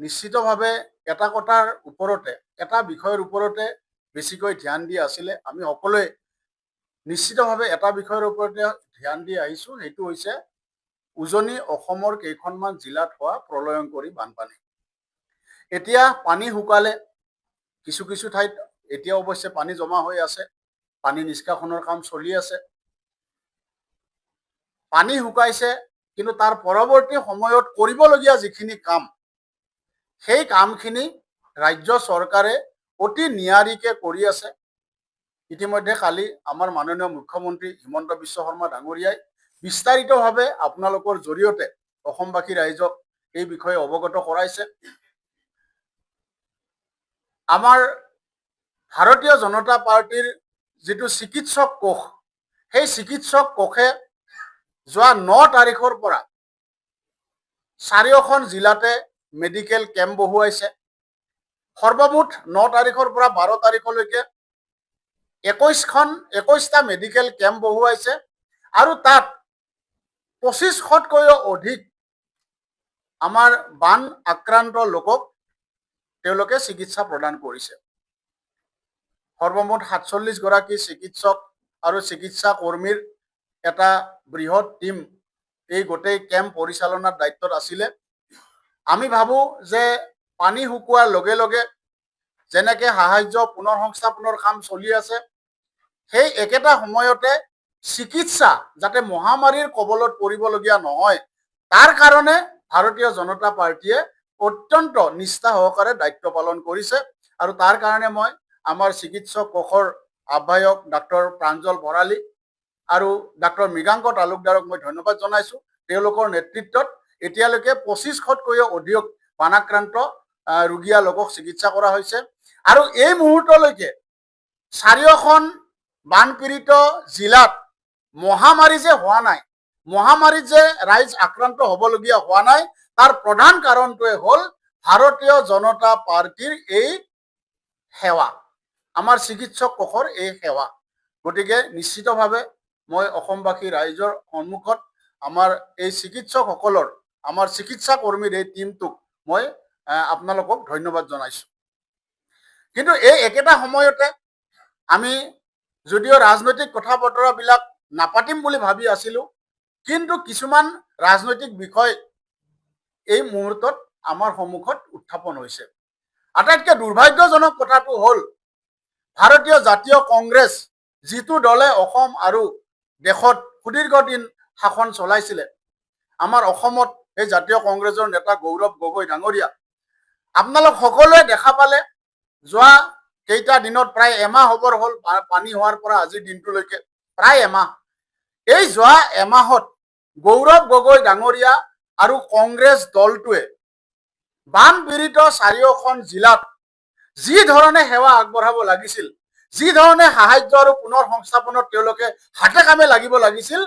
নিশ্চিতভাৱে এটা কথাৰ ওপৰতে এটা বিষয়ৰ ওপৰতে বেছিকৈ ধ্যান দি আছিলে। আমি সকলোৱে নিশ্চিতভাৱে এটা বিষয়ৰ ওপৰতে ধ্যান দি আহিছোঁ, সেইটো হৈছে উজনি অসমৰ কেইখনমান জিলাত হোৱা প্ৰলয়ংকৰী বানপানী। এতিয়া পানী শুকালে, কিছু কিছু ঠাইত এতিয়া অৱশ্যে পানী জমা হৈ আছে, পানী নিষ্কাশনৰ কাম চলি আছে। পানী শুকাইছে, কিন্তু তাৰ পৰৱৰ্তী সময়ত কৰিবলগীয়া যিখিনি কাম, সেই কামখিনি ৰাজ্য চৰকাৰে অতি নিয়াৰিকৈ কৰি আছে। ইতিমধ্যে কালি আমাৰ মাননীয় মুখ্যমন্ত্ৰী হিমন্ত বিশ্ব শৰ্মা ডাঙৰীয়াই বিস্তাৰিতভাৱে আপোনালোকৰ জৰিয়তে অসমবাসী ৰাইজক এই বিষয়ে অৱগত কৰাইছে। আমাৰ ভাৰতীয় জনতা পাৰ্টিৰ যিটো চিকিৎসক কোষ, সেই চিকিৎসক কোষে যোৱা 9 তাৰিখৰ পৰা 4খন জিলাতে মেডিকেল কেম্প বহুৱাইছে। সৰ্বমুঠ 9 তাৰিখৰ পৰা 12 তাৰিখলৈকে 21টা মেডিকেল কেম্প বহুৱাইছে আৰু তাত 2500তকৈও অধিক আমাৰ বান আক্ৰান্ত লোকক তেওঁলোকে চিকিৎসা প্ৰদান কৰিছে। সৰ্বমুঠ 47 গৰাকী চিকিৎসক আৰু চিকিৎসা কৰ্মীৰ এটা বৃহৎ টিম এই গোটেই কেম্প পৰিচালনাৰ দায়িত্বত আছিলে। আমি ভাবোঁ যে পানী শুকোৱাৰ লগে লগে যেনেকৈ সাহায্য পুনৰ সংস্থাপনৰ কাম চলি আছে, সেই একেটা সময়তে চিকিৎসা যাতে মহামাৰীৰ কবলত পৰিবলগীয়া নহয়, তাৰ কাৰণে ভাৰতীয় জনতা পাৰ্টীয়ে অত্যন্ত নিষ্ঠা সহকাৰে দায়িত্ব পালন কৰিছে। আৰু তাৰ কাৰণে মই আমাৰ চিকিৎসক কোষৰ আহ্বায়ক ডাক্তৰ প্ৰাঞ্জল ভৰালী আৰু ডাক্তৰ মৃগাংক তালুকদাৰক মই ধন্যবাদ জনাইছোঁ। তেওঁলোকৰ নেতৃত্বত এতিয়ালৈকে 2500তকৈও অধিক বানাক্ৰান্ত ৰোগীয়া লোকক চিকিৎসা কৰা হৈছে। আৰু এই মুহূৰ্তলৈকে 4খন বানপীড়িত জিলাত মহামাৰী যে হোৱা নাই, মহামাৰীত যে ৰাইজ আক্ৰান্ত হ'বলগীয়া হোৱা নাই, তাৰ প্ৰধান কাৰণটোৱে হ'ল ভাৰতীয় জনতা পাৰ্টীৰ এই সেৱা, আমাৰ চিকিৎসক কোষৰ এই সেৱা। গতিকে নিশ্চিতভাৱে মই অসমবাসী ৰাইজৰ সন্মুখত আমাৰ এই চিকিৎসকসকলৰ, আমাৰ চিকিৎসা কৰ্মীৰ এই টিমটোক মই আপোনালোকক ধন্যবাদ জনাইছোঁ। কিন্তু এই একেটা সময়তে আমি যদিও ৰাজনৈতিক কথা বতৰাবিলাক নাপাতিম বুলি ভাবি আছিলোঁ, কিন্তু কিছুমান ৰাজনৈতিক বিষয় এই মুহূৰ্তত আমাৰ সন্মুখত উত্থাপন হৈছে। আটাইতকৈ দুৰ্ভাগ্যজনক কথাটো হ'ল ভাৰতীয় জাতীয় কংগ্ৰেছ, যিটো দলে অসম আৰু দেশত সুদীৰ্ঘ দিন শাসন চলাইছিলে, আমাৰ অসমত এই জাতীয় কংগ্ৰেছৰ নেতা গৌৰৱ গগৈ ডাঙৰীয়া, আপোনালোক সকলোৱে দেখা পালে যোৱা কেইটা দিনত প্ৰায় এমাহ হ'বৰ হ'ল পানী হোৱাৰ পৰা আজিৰ দিনটোলৈকে প্ৰায় এমাহ। এই যোৱা এমাহত গৌৰৱ গগৈ ডাঙৰীয়া আৰু কংগ্ৰেছ দলটোৱে বানপীড়িত 4খন জিলাত যি ধৰণে সেৱা আগবঢ়াব লাগিছিল, যি ধৰণে সাহায্য আৰু পুনৰ সংস্থাপনত তেওঁলোকে হাতে কামে লাগিব লাগিছিল,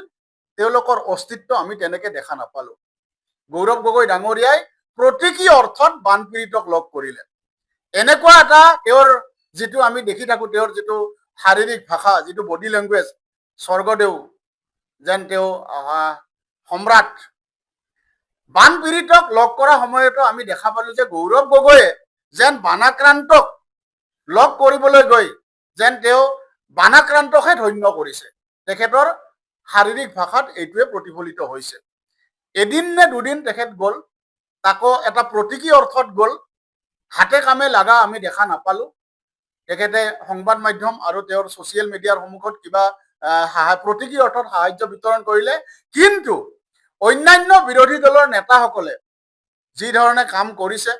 তেওঁলোকৰ অস্তিত্ব আমি তেনেকে দেখা নাপালোঁ। গৌৰৱ গগৈ ডাঙৰীয়াই প্ৰতীকী অৰ্থত বানপীড়িতক লগ কৰিলে। এনেকুৱা এটা তেওঁৰ যিটো আমি দেখি থাকোঁ, তেওঁৰ যিটো শাৰীৰিক ভাষা, যিটো বডি লেংগুৱেজ, স্বৰ্গদেউ যেন তেওঁ সম্ৰাট। বানপীড়িতক লগ কৰা সময়তো আমি দেখা পালোঁ যে গৌৰৱ গগৈয়ে যেন বানাক্ৰান্তক লগ কৰিবলৈ গৈ যেন তেওঁ বানাক্ৰান্তকহে ধন্য কৰিছে। তেখেতৰ শাৰীৰিক ভাষাত এইটোৱে প্ৰতিফলিত হৈছে। এদিন নে দুদিন তেখেত গ'ল, তাকো এটা প্ৰতীকী অৰ্থত গ'ল, হাতে কামে লাগা আমি দেখা নাপালোঁ। তেখেতে সংবাদ মাধ্যম আৰু তেওঁৰ ছ'চিয়েল মিডিয়াৰ সন্মুখত কিবা প্ৰতীকী অৰ্থত সাহায্য বিতৰণ কৰিলে, কিন্তু অন্যান্য বিৰোধী দলৰ নেতাসকলে যি ধৰণে কাম কৰিছে,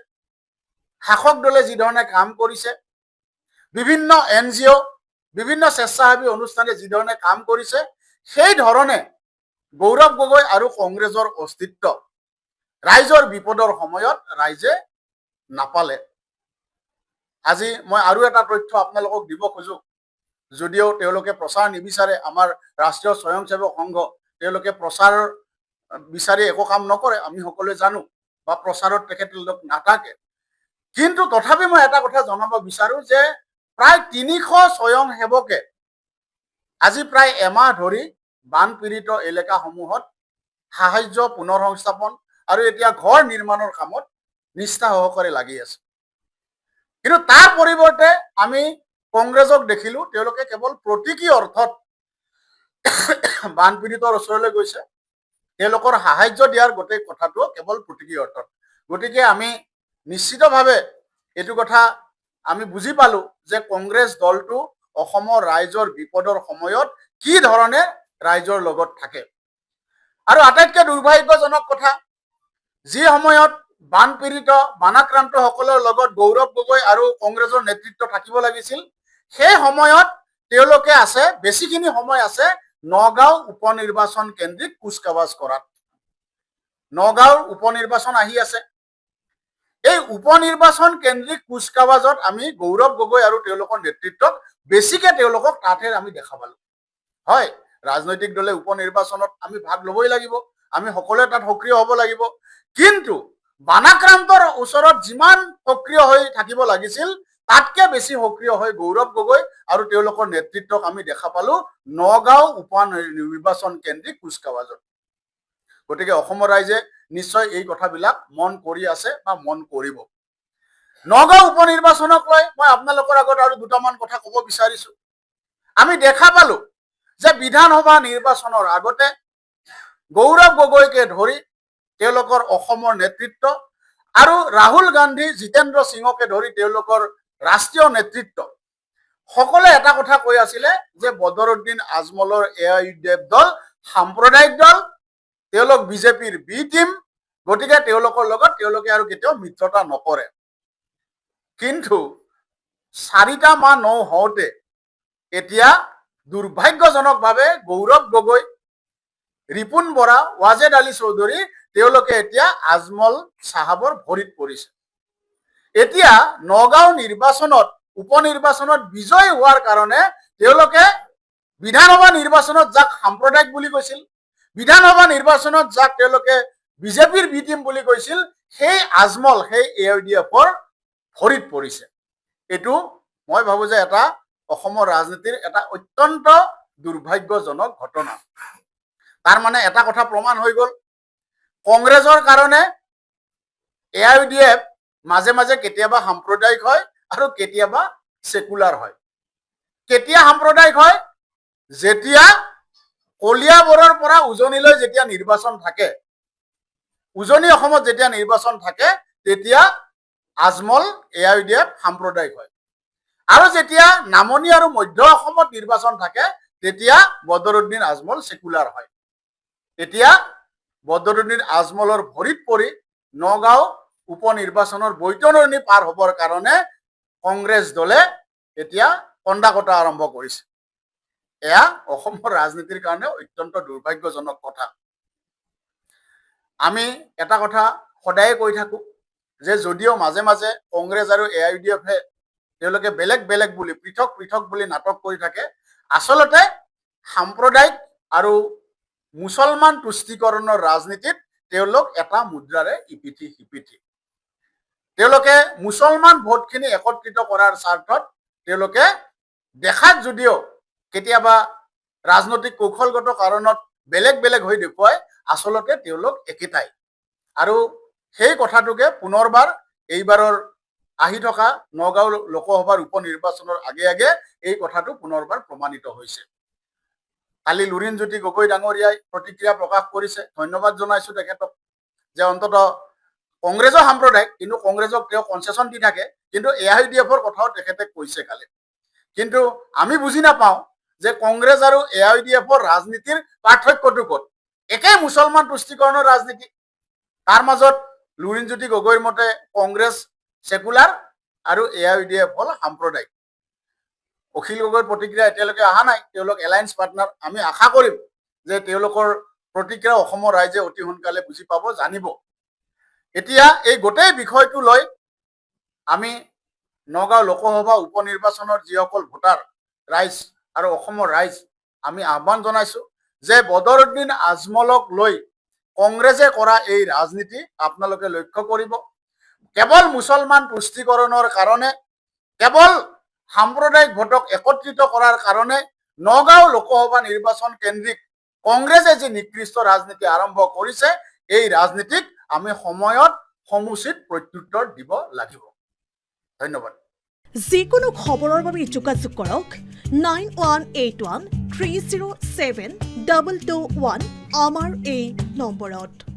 শাসক দলে যি ধৰণে কাম কৰিছে, বিভিন্ন NGO, বিভিন্ন স্বেচ্ছাসেৱী অনুষ্ঠানে যি ধৰণে কাম কৰিছে, সেই ধৰণে গৌৰৱ গগৈ আৰু কংগ্ৰেছৰ অস্তিত্ব ৰাইজৰ বিপদৰ সময়ত ৰাইজে নাপালে। আজি মই আৰু এটা তথ্য আপোনালোকক দিব খোজোঁ, যদিও তেওঁলোকে প্ৰচাৰ নিবিচাৰে, আমাৰ ৰাষ্ট্ৰীয় স্বয়ংসেৱক সংঘ, তেওঁলোকে প্ৰচাৰ বিচাৰি একো কাম নকৰে, আমি সকলোৱে জানো, বা প্ৰচাৰত তেখেতলোক নাথাকে। কিন্তু তথাপি মই এটা কথা জনাব বিচাৰোঁ যে প্ৰায় 300 স্বয়ংসেৱকে আজি প্ৰায় এমাহ ধৰি বানপীড়িত এলেকাসমূহত সাহায্য, পুনৰ সংস্থাপন আৰু এতিয়া ঘৰ নিৰ্মাণৰ কামত নিষ্ঠা সহকাৰে লাগি আছে। কিন্তু তাৰ পৰিৱৰ্তে আমি কংগ্ৰেছক দেখিলো তেওঁলোকে কেৱল প্ৰতীকী অৰ্থত বানপীড়িতৰ ওচৰলৈ গৈছে, তেওঁলোকৰ সাহায্য দিয়াৰ গোটেই কথাটো কেৱল প্ৰতীকী অৰ্থত। গতিকে আমি নিশ্চিতভাৱে এইটো কথা আমি বুজি পালো যে কংগ্ৰেছ দলটো অসমৰ ৰাইজৰ বিপদৰ সময়ত কি ধৰণে ৰাইজৰ লগত থাকে। আৰু আটাইতকৈ দুৰ্ভাগ্যজনক কথা, যি সময়ত বানপীড়িত বানাক্ৰান্তসকলৰ লগত গৌৰৱ গগৈ আৰু কংগ্ৰেছৰ নেতৃত্ব থাকিব লাগিছিল, সেই সময়ত তেওঁলোকে আছে, বেছিখিনি সময় আছে নগাঁও উপনিৰ্বাচন কেন্দ্ৰিক কুচকাৱাজ কৰাত। নগাঁওৰ উপনিৰ্বাচন আহি আছে, এই উপনিৰ্বাচন কেন্দ্ৰিক কুচকাৱাজত আমি গৌৰৱ গগৈ আৰু তেওঁলোকৰ নেতৃত্বক বেছিকে তেওঁলোকক তাতহে আমি দেখা পালো। হয়, ৰাজনৈতিক দলে উপনিৰ্বাচনত আমি ভাগ ল'বই লাগিব, আমি সকলোৱে তাত সক্ৰিয় হ'ব লাগিব, কিন্তু বানাক্ৰান্তৰ ওচৰত যিমান সক্ৰিয় হৈ থাকিব লাগিছিল তাতকে বেছি সক্ৰিয় হৈ গৌৰৱ গগৈ আৰু তেওঁলোকৰ নেতৃত্বক আমি দেখা পালো নগাঁও উপনিৰ্বাচন কেন্দ্ৰিক কুচকাৱাজত। গতিকে অসমৰ ৰাইজে নিশ্চয় এই কথাবিলাক মন কৰি আছে বা মন কৰিব। নগাঁও উপনিৰ্বাচনক লৈ মই আপোনালোকৰ আগত আৰু দুটামান কথা ক'ব বিচাৰিছো। আমি দেখা পালো যে বিধানসভা নিৰ্বাচনৰ আগতে গৌৰৱ গগৈকে ধৰি তেওঁলোকৰ অসমৰ নেতৃত্ব আৰু ৰাহুল গান্ধী, জিতেন্দ্ৰ সিঙকে ধৰি তেওঁলোকৰ ৰাষ্ট্ৰীয় নেতৃত্ব সকলে এটা কথা কৈ আছিলে যে বদৰুদ্দিন আজমলৰ AIUDF দল সাম্প্ৰদায়িক দল, তেওঁলোক বিজেপিৰ বি টিম, গতিকে তেওঁলোকৰ লগত তেওঁলোকে আৰু কেতিয়াও মিত্ৰতা নকৰে। কিন্তু 4টা মাহ নহওঁতে এতিয়া দুৰ্ভাগ্যজনকভাৱে গৌৰৱ গগৈ, ৰিপুন বৰা, ৱাজেদ আলী চৌধুৰী তেওঁলোকে এতিয়া আজমল চাহাবৰ ভৰিত পৰিছে। এতিয়া নগাঁও নিৰ্বাচনত উপনিৰ্বাচনত বিজয় হোৱাৰ কাৰণে তেওঁলোকে বিধানসভা নিৰ্বাচনত যাক সাম্প্ৰদায়িক বুলি কৈছিল, বিধানসভা নিৰ্বাচনত যাক তেওঁলোকে বিজেপিৰ বি টিম বুলি কৈছিল, সেই আজমল, সেই AIUDFৰ ভৰিত পৰিছে। এইটো মই ভাবো যে এটা অসমৰ ৰাজনীতিৰ এটা অত্যন্ত দুৰ্ভাগ্যজনক ঘটনা। তাৰ মানে এটা কথা প্ৰমাণ হৈ গ'ল, কংগ্ৰেছৰ কাৰণে AIUDF মাজে মাজে কেতিয়াবা সাম্প্ৰদায়িক হয় আৰু কেতিয়াবা সেকুলাৰ হয়। কেতিয়া সাম্প্ৰদায়িক হয়? যেতিয়া কলিয়াবৰৰ পৰা উজনিলৈ যেতিয়া নিৰ্বাচন থাকে, উজনি অসমত যেতিয়া নিৰ্বাচন থাকে তেতিয়া আজমল AIUDF সাম্প্ৰদায়িক হয়। আৰু যেতিয়া নামনি আৰু মধ্য অসমত নিৰ্বাচন থাকে তেতিয়া বদৰুদ্দিন আজমল সেকুলাৰ হয়। এতিয়া বদৰুদ্দিন আজমলৰ ভৰিত পৰি নগাঁও উপনিৰ্বাচনৰ বৈতৰণি পাৰ হ'বৰ কাৰণে কংগ্ৰেছ দলে এতিয়া কন্দা-কটা আৰম্ভ কৰিছে। এয়া অসমৰ ৰাজনীতিৰ কাৰণে অত্যন্ত দুৰ্ভাগ্যজনক কথা। আমি এটা কথা সদায় কৈ থাকো যে যদিও মাজে মাজে কংগ্ৰেছ আৰু AIUDFে তেওঁলোকে বেলেগ বেলেগ বুলি পৃথক পৃথক বুলি নাটক কৰি থাকে, আচলতে সাম্প্ৰদায়িক আৰু মুছলমান তুষ্টিকৰণৰ ৰাজনীতিত তেওঁলোক এটা মুদ্ৰাৰে ইপিঠি সিপিঠি। তেওঁলোকে মুছলমান ভোটখিনি একত্ৰিত কৰাৰ স্বাৰ্থত তেওঁলোকে দেখাত যদিও কেতিয়াবা ৰাজনৈতিক কৌশলগত কাৰণত বেলেগ বেলেগ হৈ দেখুৱায়, আচলতে তেওঁলোক একেটাই। আৰু সেই কথাটোকে পুনৰবাৰ এইবাৰৰ আহি থকা নগাঁও লোকসভাৰ উপনিৰ্বাচনৰ আগে আগে এই কথাটো পুনৰবাৰ প্ৰমাণিত হৈছে। কালি লুৰিণজ্যোতি গগৈ ডাঙৰীয়াই প্ৰতিক্ৰিয়া প্ৰকাশ কৰিছে, ধন্যবাদ জনাইছো তেখেতক, যে অন্তত কংগ্ৰেছৰ সাম্প্ৰদায়িক, কিন্তু কংগ্ৰেছক তেওঁ কনচেশ্যন দি থাকে, কিন্তু AIUDFৰ কথাও তেখেতে কৈছে কালি। কিন্তু আমি বুজি নাপাওঁ যে কংগ্ৰেছ আৰু AIUDFৰ ৰাজনীতিৰ পাৰ্থক্যটো ক'ত? একেই মুছলমান তুষ্টিকৰণৰ ৰাজনীতি, তাৰ মাজত লুৰিণজ্যোতি গগৈৰ মতে কংগ্ৰেছ সেকুলাৰ আৰু AIUDF হ'ল সাম্প্ৰদায়িক। অখিল গগৈৰ প্ৰতিক্ৰিয়া এতিয়ালৈকে অহা নাই, তেওঁলোক এলায়েন্স পাৰ্টনাৰ। আমি আশা কৰিম যে তেওঁলোকৰ প্ৰতিক্ৰিয়া অসমৰ ৰাইজে অতি সোনকালে বুজি পাব, জানিব। এতিয়া এই গোটেই বিষয়টো লৈ আমি নগাঁও লোকসভা উপনিৰ্বাচনৰ যিসকল ভোটাৰ ৰাইজ আৰু অসমৰ ৰাইজ আমি আহ্বান জনাইছো যে বদৰুদ্দিন আজমলক লৈ কংগ্ৰেছে কৰা এই ৰাজনীতি আপোনালোকে লক্ষ্য কৰিব। কেৱল মুছলমান তুষ্টিকৰণৰ কাৰণে, কেৱল সাম্প্ৰদায়িক ভোটক একত্ৰিত কৰাৰ কাৰণে নগাঁও লোকসভা নিৰ্বাচন কেন্দ্ৰিক কংগ্ৰেছে যি নিকৃষ্ট ৰাজনীতি আৰম্ভ কৰিছে, এই ৰাজনীতিক আমি সময়ত সমুচিত প্ৰত্যুত্তৰ দিব লাগিব। ধন্যবাদ। যিকোনো খবৰৰ বাবে যোগাযোগ কৰক 9181 307 221 আমাৰ এই নম্বৰত।